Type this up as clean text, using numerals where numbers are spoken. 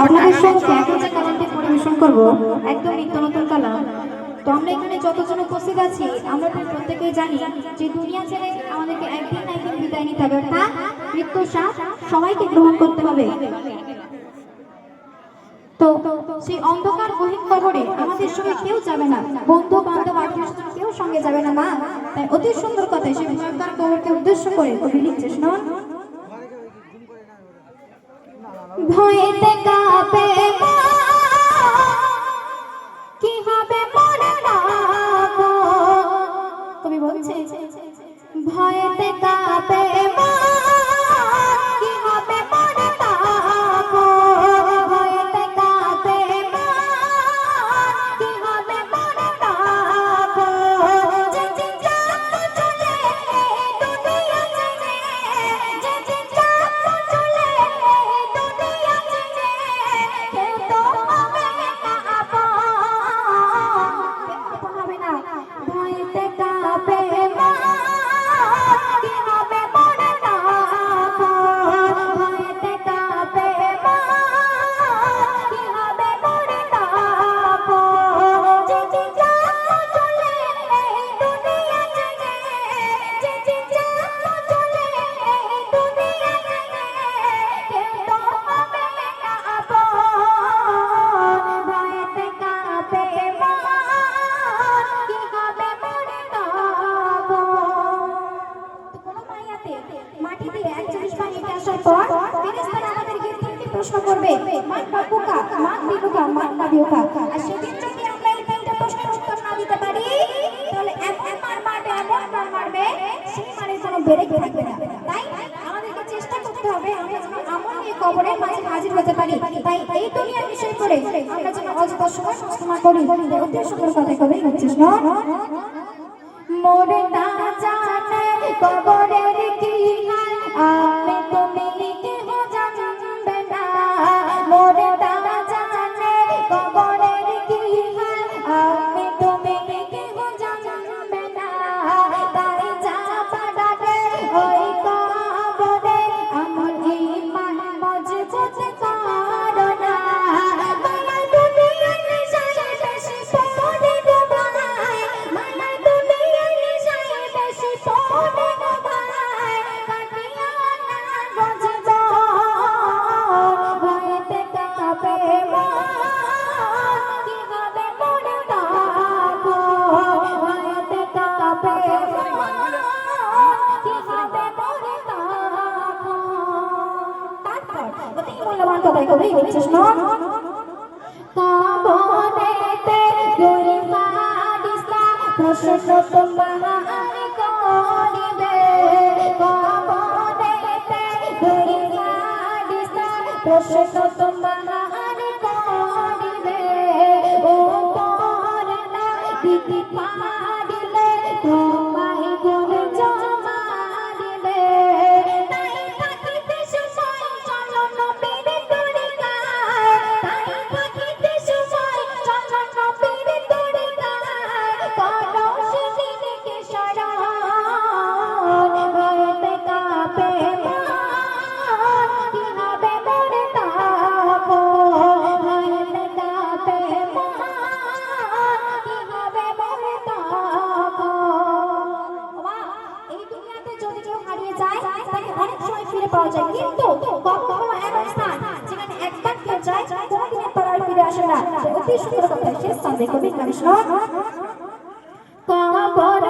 আপনাদের সঙ্গে এখন যে কালামটি পরিবেশন করব একদম নিত্য নতুন কালাম। তো আমরা এখানে যতজন উপস্থিত আছি আমরা প্রত্যেকেই জানি যে দুনিয়া ছেড়ে আমাদেরকে একদিন না একদিন বিদায় নিতে হবে, অর্থাৎ মৃত্যুর স্বাদ সবাইকে গ্রহণ করতে হবে। তো সেই অন্ধকার গহীন কবরে আমাদের সঙ্গে কেউ যাবে না, বন্ধু বান্ধব আত্মীয় স্বজন কেউ সঙ্গে যাবে না। মা তাই অতি সুন্দর কথায় সেই ভয়ঙ্কর কবরকে উদ্দেশ্য করে কবি লিখছে, শুনুন। ভয়েতে কাঁপে মা, কি হবে মনে রাখো। কবি বলছে ভয়েতে কাঁপে মা, কি হবে মনে রাখো। ভয়েতে কাঁপে মা, কি হবে মনে রাখো। যে যে যাত্র চলে দুনিয়া ছেড়ে, যে যে যাত্র চলে দুনিয়া ছেড়ে, কেউ তো হবে না আপন, কেউ হবে না। ভয়েতে কাঁপে মা, কি হবে মনে রাখো। ভয়েতে কাঁপে মা, কি হবে মনে রাখো। যে যে যাত্র চলে দুনিয়া ছেড়ে, যে যে যাত্র চলে দুনিয়া ছেড়ে, কেউ তো হবে না আপন। ভয়েতে কাঁপে মা, কি হবে মনে রাখো। তো কোনো মাইয়াতে মাটি দিয়ে 41 বার হেঁটে আসার পর ফেরেশতারা আমাদেরকে তিনটি প্রশ্ন করবে, মান রব্বুকা, মান দীনুকা, মান নাবিয়ুকা। আর সেদিন যদি আমরা এই তিনটে প্রশ্নের উত্তর না দিতে পারি তাহলে এমন মার মারবে, এমন মার মারবে, সেই মারের কোনো ব্রেক থাকবে না। তাই আমাদেরকে চেষ্টা করতে হবে আমরা যেন আমল নিয়ে কবরের মাঝে হাজির হতে পারি। তাই এই দুনিয়ার বিষয় করে আমরা যেন অযথা সময় নষ্ট না করি। অতি সুন্দর কথা কবি হচ্ছে, শুনুন। মোরে না জানে কবরের কি হাল, আমি তুমি কেহ জানবে না। মোরে না জানে কবরের কি হাল, আমি তুমি কেহ জানবে না। তাই যাবার আগে ওই কবরে আমার ঈমান মজবুত করো না। মায়া দুনিয়ার নেশায় বেশি পড়ে গো ভাই, মায়া দুনিয়ার নেশায় বেশি পড়ে গো ভাই, কাটিও না গো জীবন। ভয়েতে কাঁপে মন, কি হবে মনে রাখো। ভয়েতে কাঁপে মন, কি হবে মনে রাখো। তারপর অতি মূল্যবান কথাই কবি বলছে, শুনুন। কবরেতে দুই ফারিস্তা প্রশ্ন তোমায় করিবে। কবরেতে দুই ফারিস্তা প্রশ্ন তোমায় করিবে। উপরে না দিতে পারিলে তোমায় গুণ জমা দিবে। তাই থাকিতে সময় চলো নবীর তরিকায়, তাই থাকিতে সময় চলো নবীর তরিকায়, করো সেদিনকে স্মরণ। ভয়েতে কাঁপে মন, কি হবে মনে রাখো। ভয়েতে কাঁপে মন, কি হবে মনে রাখো। ওমা, এই দুনিয়াতে যদি কেউ হারিয়ে যায় তাকে অনেক সময় ফিরে পাওয়া যায়, কিন্তু কবর হলো এমন স্থান যেখানে একবার কেউ যায় কোনোদিনের পর আর ফিরে আসে না। অতি সুন্দর কথা শেষ স্থান দেখো বিজ্ঞানী, শুনুন। কবর